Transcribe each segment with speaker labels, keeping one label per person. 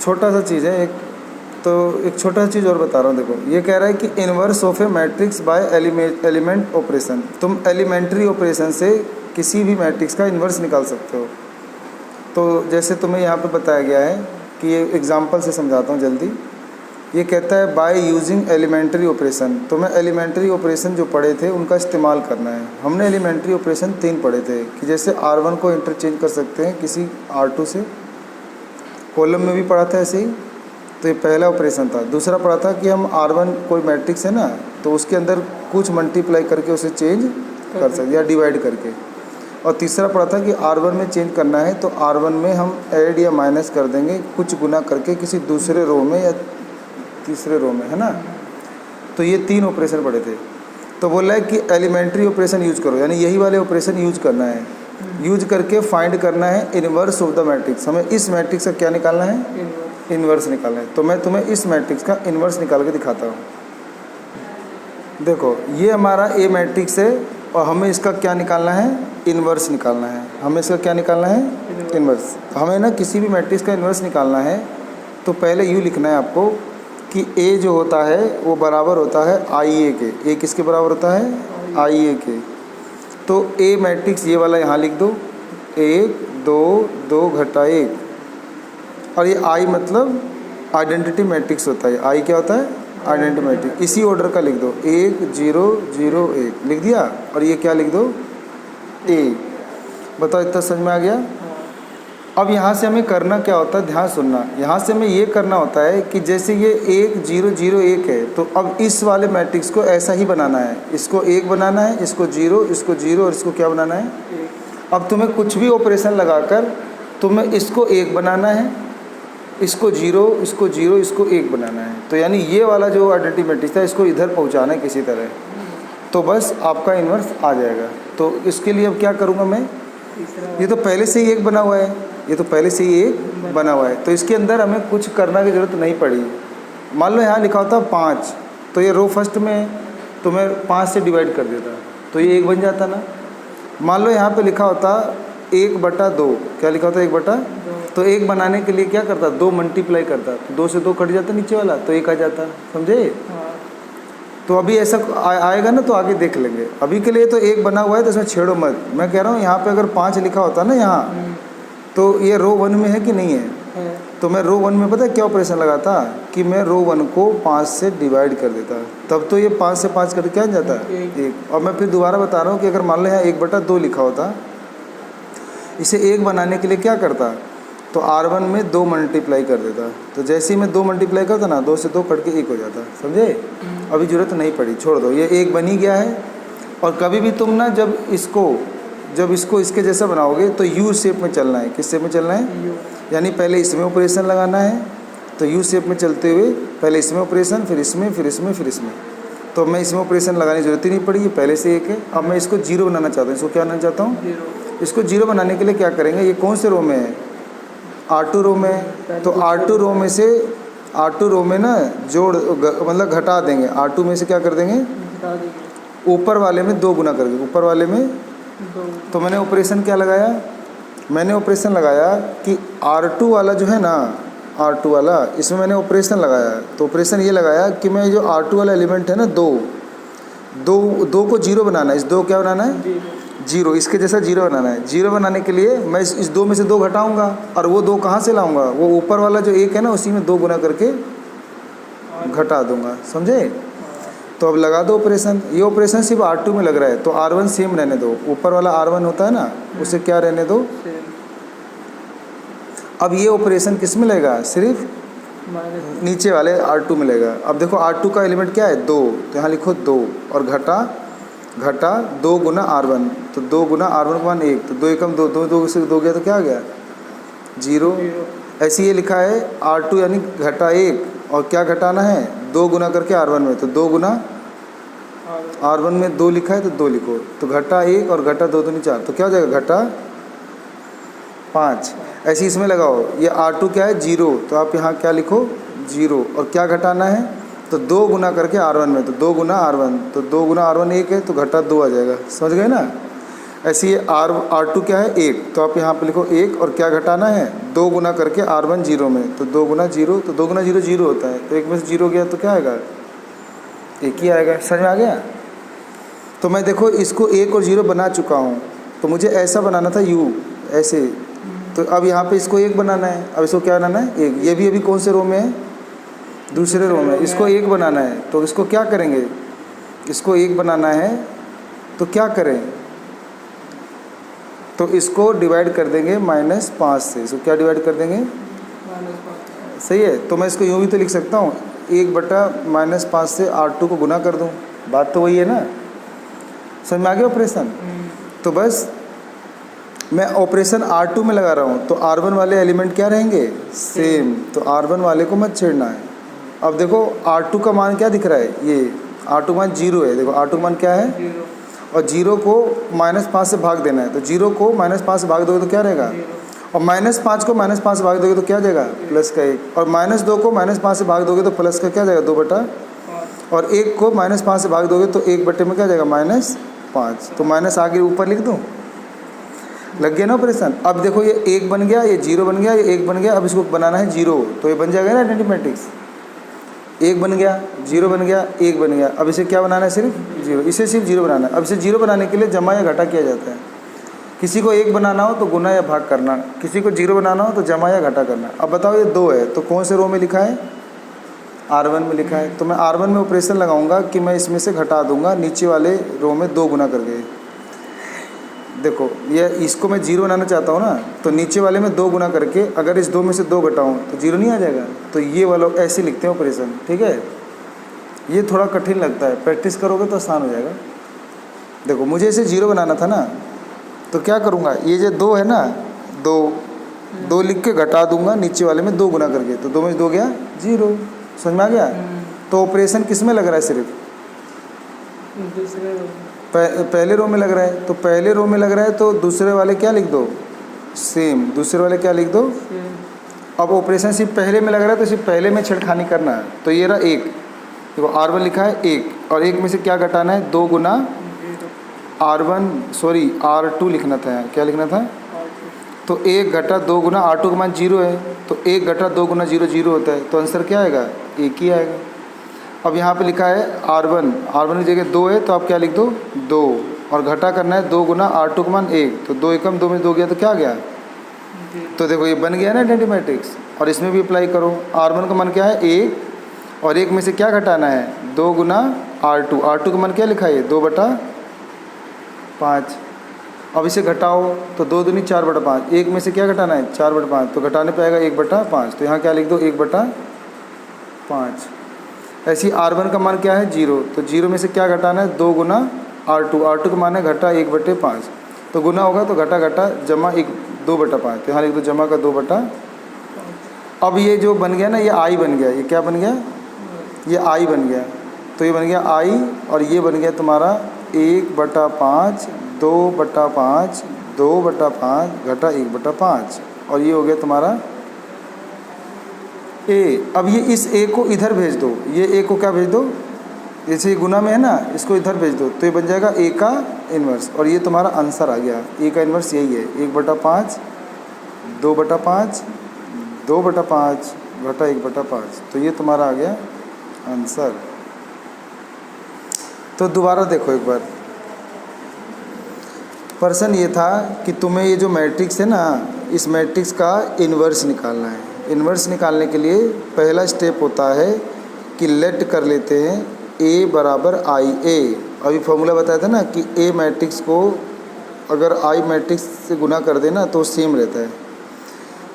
Speaker 1: छोटा सा चीज़ है एक, तो एक छोटा सा चीज़ और बता रहा हूँ। देखो ये कह रहा है कि inverse of A matrix bye element operation. तुम एलिमेंट्री ऑपरेशन से किसी भी मैट्रिक्स का इन्वर्स निकाल सकते हो। तो जैसे तुम्हें यहाँ पे बताया गया है कि ये एग्जांपल से समझाता हूँ जल्दी। ये कहता है बाय यूजिंग एलिमेंट्री ऑपरेशन। तुम्हें एलिमेंट्री ऑपरेशन जो पढ़े थे उनका इस्तेमाल करना है। हमने एलिमेंट्री ऑपरेशन 3 पढ़े थे कि जैसे R1 को इंटरचेंज कर सकते हैं किसी R2 से, कॉलम में भी पढ़ा था ऐसे ही। तो ये पहला ऑपरेशन था। दूसरा पढ़ा था कि हम R1 कोई मैट्रिक्स है ना, तो उसके अंदर कुछ मल्टीप्लाई करके उसे चेंज कर सकते या डिवाइड करके। और तीसरा पढ़ा था कि R1 में चेंज करना है तो R1 में हम ऐड या माइनस कर देंगे कुछ गुना करके किसी दूसरे रो में या तीसरे रो में, है ना। तो ये 3 ऑपरेशन पढ़े थे। तो बोल रहा है कि एलिमेंट्री ऑपरेशन यूज करो, यानी यही वाले ऑपरेशन यूज करना है। यूज करके फाइंड करना है इन्वर्स ऑफ द मैट्रिक्स। हमें इस मैट्रिक्स का क्या निकालना है? इन्वर्स निकालना है। तो मैं तुम्हें इस मैट्रिक्स का इन्वर्स निकाल के दिखाता हूँ। देखो ये हमारा ए मैट्रिक्स है और हमें इसका क्या निकालना है? इन्वर्स निकालना है। हमें इसका क्या निकालना है? इन्वर्स। हमें ना किसी भी मैट्रिक्स का इन्वर्स निकालना है तो पहले यूँ लिखना है आपको कि ए जो होता है वो बराबर होता है आई ए के। ए किसके बराबर होता है? आई ए के। तो ए मैट्रिक्स ये वाला यहाँ लिख दो, 1 2 2 घटा 1। और ये आई मतलब आइडेंटिटी मैट्रिक्स होता है। आई क्या होता है? Identity matrix. इसी ऑर्डर का लिख दो, 1 0 0 1 लिख दिया। और ये क्या लिख दो? ए। बताओ इतना समझ में आ गया? अब यहाँ से हमें करना क्या होता है, ध्यान सुनना। यहाँ से हमें ये करना होता है कि जैसे ये 1 0 0 1 है तो अब इस वाले मैट्रिक्स को ऐसा ही बनाना है। इसको 1 बनाना है, इसको 0, इसको 0 और इसको क्या बनाना है? अब तुम्हें कुछ भी ऑपरेशन लगाकर तुम्हें इसको 1 बनाना है, इसको 0, इसको 0, इसको 1 बनाना है। तो यानी ये वाला जो आइडेंटिटी मैट्रिक्स था इसको इधर पहुँचाना है किसी तरह, तो बस आपका इन्वर्स आ जाएगा। तो इसके लिए अब क्या करूँगा मैं? ये तो पहले से ही 1 बना हुआ है, ये तो पहले से ही 1 बना हुआ है, तो इसके अंदर हमें कुछ करना की ज़रूरत नहीं पड़ी। मान लो यहाँ लिखा होता 5, तो ये रो फर्स्ट में तो मैं 5 से डिवाइड कर देता तो ये 1 बन जाता ना। मान लो यहाँ पे लिखा होता 1/2, क्या लिखा होता? 1/2। तो 1 बनाने के लिए क्या करता? 2 मल्टीप्लाई करता, तो 2 से 2 कट जाता नीचे वाला, तो 1 आ जाता। समझे? तो अभी ऐसा आएगा ना तो आगे देख लेंगे। अभी के लिए तो 1 बना हुआ है तो इसमें छेड़ो मत। मैं कह रहा हूँ यहाँ पे अगर 5 लिखा होता ना यहाँ, तो ये रो 1 में है कि नहीं है? तो मैं रो 1 में पता है क्या ऑपरेशन लगाता कि मैं रो 1 को 5 से डिवाइड कर देता, तब तो ये 5 से 5 करके क्या जाता? 1। और मैं फिर दोबारा बता रहा हूँ कि अगर मान लो यहाँ 1/2 लिखा होता, इसे 1 बनाने के लिए क्या करता? तो R1 में 2 मल्टीप्लाई कर देता। तो जैसे ही मैं 2 मल्टीप्लाई करता ना, 2 से 2 कट के 1 हो जाता। समझे? अभी ज़रूरत नहीं पड़ी, छोड़ दो, ये 1 बन ही गया है। और कभी भी तुम ना जब इसको इसके जैसा बनाओगे तो यू शेप में चलना है। किस शेप में चलना है? यानी पहले इसमें ऑपरेशन लगाना है, तो यू शेप में चलते हुए पहले इसमें ऑपरेशन, फिर इसमें, फिर इसमें, फिर इसमें। तो मैं इसमें ऑपरेशन लगाने की ज़रूरत ही नहीं पड़ी, ये पहले से 1 है। अब मैं इसको 0 बनाना चाहता हूँ। इसको क्या बनाना चाहता हूँ? इसको 0 बनाने के लिए क्या करेंगे? ये कौन से रो में है? R2 रो में। तो R2 रो में ना जोड़ मतलब घटा देंगे। R2 में से क्या कर देंगे? ऊपर वाले में 2 गुना करके, ऊपर वाले में 2। तो मैंने ऑपरेशन क्या लगाया? मैंने ऑपरेशन लगाया कि R2 वाला जो है ना, R2 वाला, इसमें मैंने ऑपरेशन लगाया। तो ऑपरेशन ये लगाया कि मैं जो R2 वाला एलिमेंट है ना 2 को 0 बनाना है। इस 2 क्या बनाना है? 0। इसके जैसा 0 बनाना है। 0 बनाने के लिए मैं इस 2 में से 2 घटाऊंगा, और वो 2 कहाँ से लाऊंगा? वो ऊपर वाला जो 1 है ना उसी में 2 गुना करके घटा दूंगा। समझे? तो अब लगा दो ऑपरेशन। ये ऑपरेशन सिर्फ R2 में लग रहा है, तो R1 सेम रहने दो। ऊपर वाला R1 होता है ना, उसे क्या रहने दो? अब ये ऑपरेशन किस में लगेगा? सिर्फ नीचे वाले R2 में लगेगा। अब देखो R2 का एलिमेंट क्या है? 2, तो यहाँ लिखो 2 और घटा 2 गुना R1, तो 2 गुना R1 का मान 1, तो 2 एकम 2, 2 से 2 गया तो क्या आ गया? 0। ऐसे ये लिखा है R2 यानी घटा 1, और क्या घटाना है? 2 गुना करके R1 में, तो 2 गुना R1 में 2 लिखा है तो 2 लिखो। तो घटा 1 और घटा 2 तो 4, तो क्या हो जाएगा? घटा 5। ऐसे इसमें लगाओ, ये R2 क्या है? 0, तो आप यहाँ क्या लिखो? 0। और क्या घटाना है? तो 2 गुना करके R1 में, तो 2 गुना R1, तो 2 गुना R1 1 है तो घटा 2 आ जाएगा। समझ गए ना? ऐसे ये R2 क्या है 1, तो आप यहाँ पे लिखो 1 और क्या घटाना है 2 गुना करके R1 0 में, तो 2 गुना 0, तो 2 गुना 0 0 होता है, तो 1 में से 0 गया तो क्या आएगा 1 ही आएगा। समझ में आ गया? तो मैं देखो इसको 1 और 0 बना चुका हूँ, तो मुझे ऐसा बनाना था U ऐसे, तो अब यहाँ पे इसको 1 बनाना है। अब इसको क्या बनाना है 1, ये भी अभी कौन से रो में है दूसरे रो में, इसको 1 बनाना है। तो इसको क्या करेंगे, इसको 1 बनाना है तो क्या करें, तो इसको डिवाइड कर देंगे -5 से। इसको क्या डिवाइड कर देंगे सही है, तो मैं इसको यूँ भी तो लिख सकता हूँ 1/-5 से R2 को गुना कर दूँ, बात तो वही है ना। समझ में आ गया ऑपरेशन? तो बस मैं ऑपरेशन R2 में लगा रहा हूँ, तो R1 वाले एलिमेंट क्या रहेंगे सेम, तो R1 वाले को मत छेड़ना है। अब देखो R2 का मान क्या दिख रहा है, ये R2 का मान 0 है। देखो R2 का मान क्या है, और 0 को -5 से भाग देना है, तो 0 को -5 से भाग दोगे तो क्या रहेगा, और -5 को -5 से भाग दोगे तो क्या जाएगा +1, और -2 को -5 से भाग दोगे तो प्लस का क्या जाएगा 2/, और 1 को -5 से भाग दोगे तो 1/, में क्या जाएगा -5, तो माइनस आगे ऊपर लिख दूँ, लग गया ना ऑपरेशन। अब देखो ये 1 बन गया, ये 0 बन गया, ये 1 बन गया, अब इसको बनाना है 0, तो ये बन जाएगा ना आइडेंटिटी मैट्रिक्स। 1 बन गया, 0 बन गया, 1 बन गया, अब इसे क्या बनाना है सिर्फ 0, इसे सिर्फ 0 बनाना है। अब इसे 0 बनाने के लिए जमा या घटा किया जाता है। किसी को 1 बनाना हो तो गुना या भाग करना, किसी को 0 बनाना हो तो जमा या घटा करना। अब बताओ ये 2 है, तो कौन से रो में लिखा है R1 में लिखा है, तो मैं R1 में ऑपरेशन लगाऊंगा कि मैं इसमें से घटा दूंगा नीचे वाले रो में 2 गुना करके। देखो ये इसको मैं 0 बनाना चाहता हूँ ना, तो नीचे वाले में 2 गुना करके अगर इस 2 में से 2 घटाऊँ तो 0 नहीं आ जाएगा, तो ये वाला ऐसे लिखते हैं ऑपरेशन। ठीक है, ये थोड़ा कठिन लगता है, प्रैक्टिस करोगे तो आसान हो जाएगा। देखो मुझे इसे 0 बनाना था ना, तो क्या करूँगा, ये जो 2 है ना, 2 लिख के घटा दूंगा नीचे वाले में 2 गुना करके, तो 2 में 2 गया 0। समझ में आ गया? तो ऑपरेशन किस में लग रहा है, सिर्फ
Speaker 2: दूसरे
Speaker 1: पहले रो में लग रहा है, तो पहले रो में लग रहा है तो दूसरे वाले क्या लिख दो सेम, दूसरे वाले क्या लिख दो। अब ऑपरेशन सिर्फ पहले में लग रहा है तो सिर्फ पहले में छेड़खानी करना है। तो ये रहा 1, देखो R1 लिखा है 1, और 1 में से क्या घटाना है 2 गुना R2 लिखना था, क्या लिखना था, तो 1 घटा 2 गुना R2 का मान 0 है, तो 1 घटा 2 गुना 0 0 होता है, तो आंसर क्या आएगा 1 ही आएगा। अब यहाँ पे लिखा है R1 की जगह 2 है, तो आप क्या लिख दो 2, और घटा करना है 2 गुना R2 का मान 1, तो 2 एकम 2 में 2 गया तो क्या गया, तो देखो ये बन गया ना आइडेंटिटी मैट्रिक्स। और इसमें भी अप्लाई करो, R1 का मान क्या है 1, और 1 में से क्या घटाना है 2 गुना R2 का मान क्या लिखा है 2/5। अब इसे घटाओ तो 2 दूनी 4/5, 1 में से क्या घटाना है 4/5, तो घटाने पे आएगा 1/5, तो यहाँ क्या लिख दो 1/5। ऐसे ही R1 का मान क्या है 0, तो 0 में से क्या घटाना है 2 गुना R2 का मान है घटा 1/5, तो गुना होगा तो घटा घटा जमा 2/5, तो यहाँ लिख दो जमा का 2/। अब ये जो बन गया ना, ये I बन गया, ये क्या बन गया, ये I बन गया, तो ये बन गया I, और ये बन गया तुम्हारा 1/5 2/5 2/5 घटा 1/5, और ये हो गया तुम्हारा A। अब ये इस A को इधर भेज दो, ये A को क्या भेज दो, जैसे ये गुना में है ना, इसको इधर भेज दो, तो ये बन जाएगा A का इन्वर्स, और ये तुम्हारा आंसर आ गया। A का इन्वर्स यही है 1/5 2/5 2/5 घटा 1/5, तो ये तुम्हारा आ गया आंसर। तो दोबारा देखो एक बार, प्रश्न ये था कि तुम्हें ये जो मैट्रिक्स है ना, इस मैट्रिक्स का इन्वर्स निकालना है। इन्वर्स निकालने के लिए पहला स्टेप होता है कि लेट कर लेते हैं A बराबर IA। अभी फॉर्मूला बताया था ना कि A मैट्रिक्स को अगर I मैट्रिक्स से गुना कर देना तो सेम रहता है,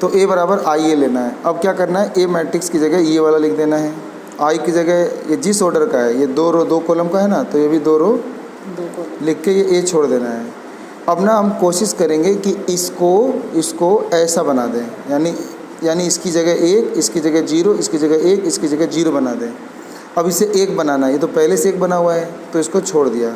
Speaker 1: तो A बराबर IA लेना है। अब क्या करना है, A मैट्रिक्स की जगह ये वाला लिख देना है, I की जगह ये जिस ऑर्डर का है, ये 2 रो 2 कॉलम का है ना, तो ये भी 2 रो लिख के ये A छोड़ देना है। अब ना हम कोशिश करेंगे कि इसको ऐसा बना दें, यानी इसकी जगह 1, इसकी जगह 0, इसकी जगह 1, इसकी जगह 0 बना दें। अब इसे 1 बनाना है, ये तो पहले से 1 बना हुआ है तो इसको छोड़ दिया।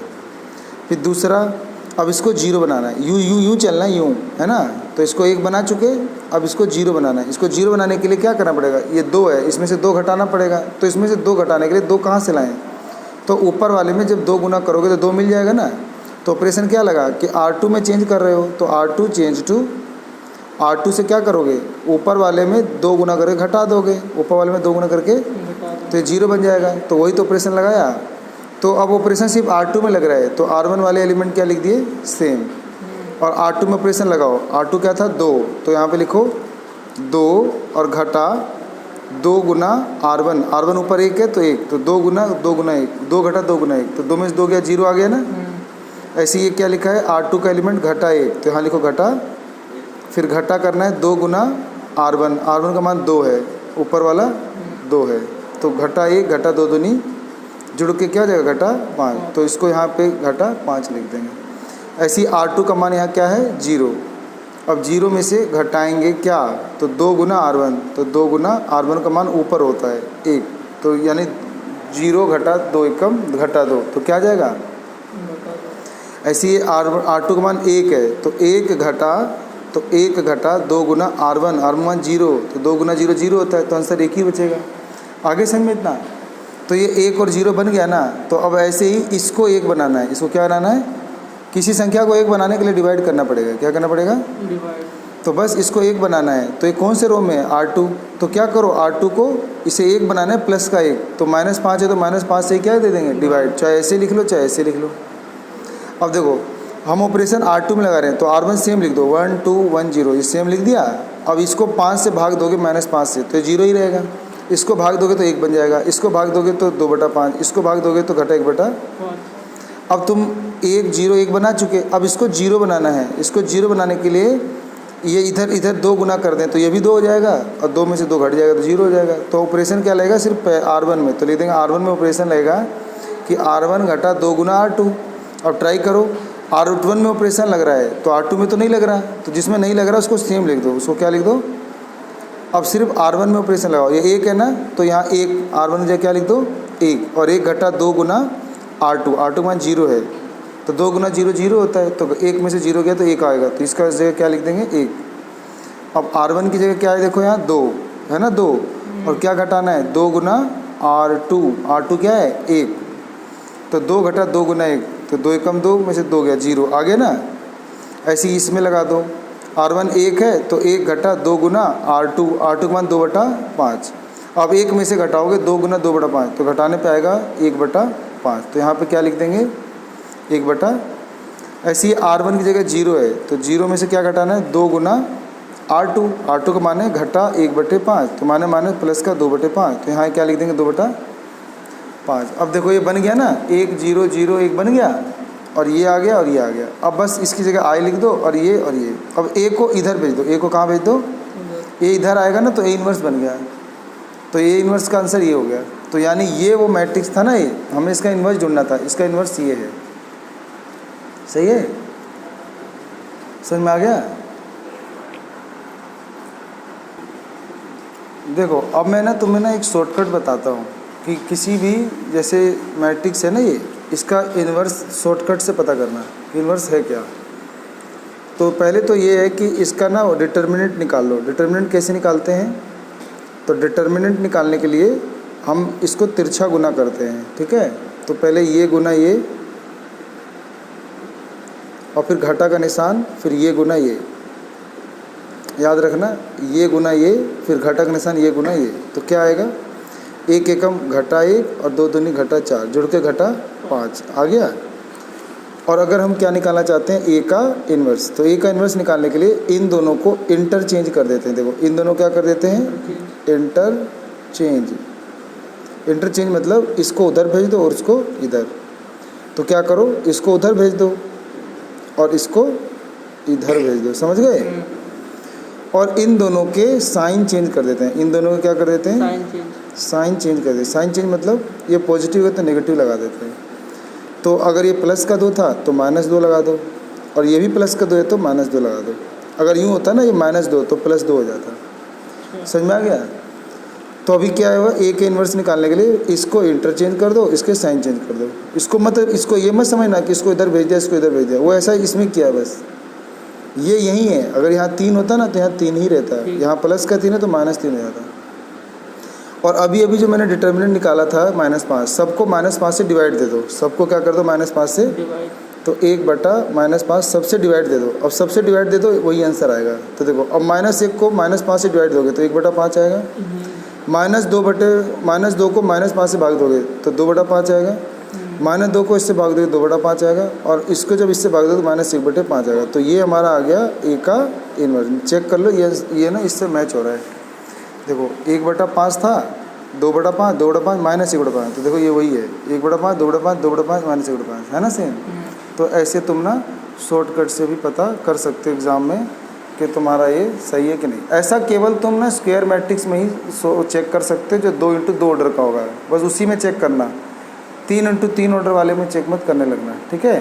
Speaker 1: फिर दूसरा, अब इसको 0 बनाना है, यूँ चलना है, यूँ है ना, तो इसको 1 बना चुके, अब इसको 0 बनाना है। इसको 0 बनाने के लिए क्या करना पड़ेगा, ये 2 है, इसमें से 2 घटाना पड़ेगा, तो इसमें से 2 घटाने के लिए 2 कहाँ से लाएँ, तो ऊपर वाले में जब 2 गुना करोगे तो 2 मिल जाएगा ना, तो ऑपरेशन क्या लगा कि R2 में चेंज कर रहे हो, तो R2 चेंज टू R2 से क्या करोगे, ऊपर वाले में 2 गुना करके घटा दोगे, ऊपर वाले में 2 गुना करके, तो ये 0 बन जाएगा। तो वही तो ऑपरेशन लगाया। तो अब ऑपरेशन सिर्फ R2 में लग रहा है, तो R1 वाले एलिमेंट क्या लिख दिए, सेम, और R2 में ऑपरेशन लगाओ। R2 क्या था, 2, तो यहाँ पे लिखो 2 और घटा 2 गुना R1, R1 ऊपर 1 है तो 1, तो 2 गुना 1, 2 घटा 2 गुना 1, तो 2 में से 2 गया, 0 आ गया ना। ऐसे ये क्या लिखा है, R2 का एलिमेंट घटा 1, तो यहाँ लिखो घटा, फिर घटा करना है 2 गुना R1, R1 का मान 2 है, ऊपर वाला 2 है, तो घटा 1 घटा 2 दूनी जुड़ के क्या हो जाएगा, घटा 5, तो इसको यहाँ पे घटा 5 लिख देंगे। ऐसी R2 का मान यहाँ क्या है, 0। अब 0 में से घटाएंगे क्या, तो 2 गुना R1, तो 2 गुना R1 का मान ऊपर होता है 1, तो यानी 0 घटा 2 एकम घटा 2, तो क्या आ जाएगा, ऐसे ही R2 का मान 1 है, तो 1 घटा 2 गुना R1, R1 मान 0, तो 2 गुना 0 0 होता है, तो आंसर 1 ही बचेगा। आगे समझ में इतना, तो ये 1 और 0 बन गया ना। तो अब ऐसे ही इसको 1 बनाना है, इसको क्या बनाना है, किसी संख्या को 1 बनाने के लिए डिवाइड करना पड़ेगा, क्या करना पड़ेगा, डिवाइड। तो बस इसको 1 बनाना है, तो ये कौन से रो में है, R2, तो क्या करो, R2 को इसे 1 बनाना है प्लस का 1, तो -5 है, तो -5 से क्या दे देंगे, डिवाइड, चाहे ऐसे लिख लो चाहे ऐसे लिख लो। अब देखो हम ऑपरेशन R2 में लगा रहे हैं, तो R1 सेम लिख दो, 1 2 1 0, ये सेम लिख दिया। अब इसको 5 से भाग दोगे -5 से, तो 0 ही रहेगा। इसको भाग दोगे तो 1 बन जाएगा, इसको भाग दोगे तो 2/5, इसको भाग दोगे तो घटा 1/5। अब तुम 1 0 1 बना चुके, अब इसको 0 बनाना है। इसको 0 बनाने के लिए ये इधर 2 गुना कर दें, तो ये भी 2 हो जाएगा, और 2 में से 2 घट जाएगा तो 0 हो जाएगा। तो ऑपरेशन क्या लगेगा, सिर्फ R1 में, तो लिख देंगे R1 में ऑपरेशन लगेगा कि R1 घटा 2 गुना R2। अब ट्राई करो, R1 में ऑपरेशन लग रहा है, तो R2 में तो नहीं लग रहा, तो जिसमें नहीं लग रहा उसको सेम लिख दो, उसको क्या लिख दो, अब सिर्फ R1 में ऑपरेशन लगाओ। ये 1 है ना, तो यहाँ 1 R1 में क्या लिख दो, 1, और 1 घटा 2 गुना R2, R2 मान 0 है, तो 2 गुना 0 0 होता है, तो 1 में से 0 गया तो 1 आएगा, तो इसका जगह क्या लिख देंगे, 1। अब R1 की जगह क्या है, देखो यहाँ 2 है ना, 2, और क्या घटाना है, 2 गुना R2, R2 क्या है, 1, तो 2 घटा 2 गुना 1, तो 2 एकम 2 में से 2 गया, 0 आ गया ना। ऐसे ही इसमें लगा दो, R1 1 है, तो 1 घटा 2 गुना R2, R2 का मान 2/5। अब 1 में से घटाओगे 2 गुना 2/5, तो घटाने पे आएगा 1/5, तो यहाँ पे क्या लिख देंगे, 1/। ऐसे ही R1 की जगह 0 है, तो 0 में से क्या घटाना है, 2 गुना R2, R2 का मान है घटा 1/5, तो माने प्लस का 2/5, तो यहाँ क्या लिख देंगे, 2/5। अब देखो ये बन गया ना, 1 0 0 1 बन गया, और ये आ गया और ये आ गया। अब बस इसकी जगह I लिख दो, और ये और ये। अब A को इधर भेज दो, A को कहाँ भेज दो, A इधर आएगा ना, तो A इन्वर्स बन गया, तो A इन्वर्स का आंसर ये हो गया। तो यानी ये वो मैट्रिक्स था ना, ये हमें इसका इन्वर्स ढूंढना था, इसका इन्वर्स ये है। सही है, समझ में आ गया। देखो अब मैं ना तुम्हें ना एक शॉर्टकट बताता हूँ कि किसी भी जैसे मैट्रिक्स है ना, ये इसका इन्वर्स शॉर्टकट से पता करना है, इन्वर्स है क्या। तो पहले तो ये है कि इसका ना डिटर्मिनेंट निकाल लो। डिटर्मिनेंट कैसे निकालते हैं, तो डिटर्मिनेंट निकालने के लिए हम इसको तिरछा गुना करते हैं, ठीक है। तो पहले ये गुना ये, और फिर घटा का निशान, फिर ये गुना ये, याद रखना, ये गुना ये, फिर घटा का निशान, ये गुना ये, तो क्या आएगा, 1 एकम घटा 1 और 2 दूनी घटा 4, जुड़ के घटा 5 आ गया। और अगर हम क्या निकालना चाहते हैं, A का इन्वर्स, तो A का इन्वर्स निकालने के लिए इन दोनों को इंटरचेंज कर देते हैं। देखो इन दोनों क्या कर देते हैं, इंटरचेंज। इंटरचेंज मतलब इसको उधर भेज दो और इसको इधर। तो क्या करो, इसको उधर भेज दो और इसको इधर भेज दो, समझ गए। और इन दोनों के साइन चेंज कर देते हैं। इन दोनों को क्या कर देते हैं, साइन चेंज कर देते। साइन चेंज मतलब ये पॉजिटिव है तो नेगेटिव लगा देते हैं। तो अगर ये प्लस का 2 था तो -2 लगा दो, और ये भी प्लस का 2 है तो -2 लगा दो। अगर यूँ होता ना ये -2 तो +2 हो जाता। समझ में आ गया। तो अभी क्या है, A के इन्वर्स निकालने के लिए इसको इंटरचेंज कर दो, इसके साइन चेंज कर दो। इसको मतलब इसको ये मत समझना कि इसको इधर भेज दिया इसको इधर भेज दिया, वो ऐसा इसमें किया बस। ये यही है, अगर यहाँ 3 होता ना तो यहाँ 3 ही रहता है, यहाँ प्लस का 3 है तो -3 हो जाता। और अभी जो मैंने डिटर्मिनेंट निकाला था -5, सबको -5 से डिवाइड दे दो। सबको क्या कर दो, -5 से, तो 1/-5 सबसे डिवाइड दे दो। अब सबसे डिवाइड दे दो वही आंसर आएगा। तो देखो अब -1 को -5 से डिवाइड दोगे तो 1/5 आएगा। -2 को -5 से भाग दोगे तो 2/5 आएगा। -2 को इससे भाग दोगे 2/5 आएगा। और इसको जब इससे भाग दो तो -1/5 आएगा। तो ये हमारा आ गया ए का इन्वर्स। चेक कर लो ये ना इससे मैच हो रहा है। देखो 1/5 था, 2/5, 2/5 -1/5। तो देखो ये वही है 1/5, 2/5, 2/5 -1/5 है ना सेम। तो ऐसे तुम ना शॉर्टकट से भी पता कर सकते हो एग्ज़ाम में कि तुम्हारा ये सही है कि नहीं। ऐसा केवल तुम ना स्क्वायर मैट्रिक्स में ही चेक कर सकते हो जो 2x2 ऑर्डर का होगा, बस उसी में चेक करना। 3x3 ऑर्डर वाले में चेक मत करने लगना, ठीक है।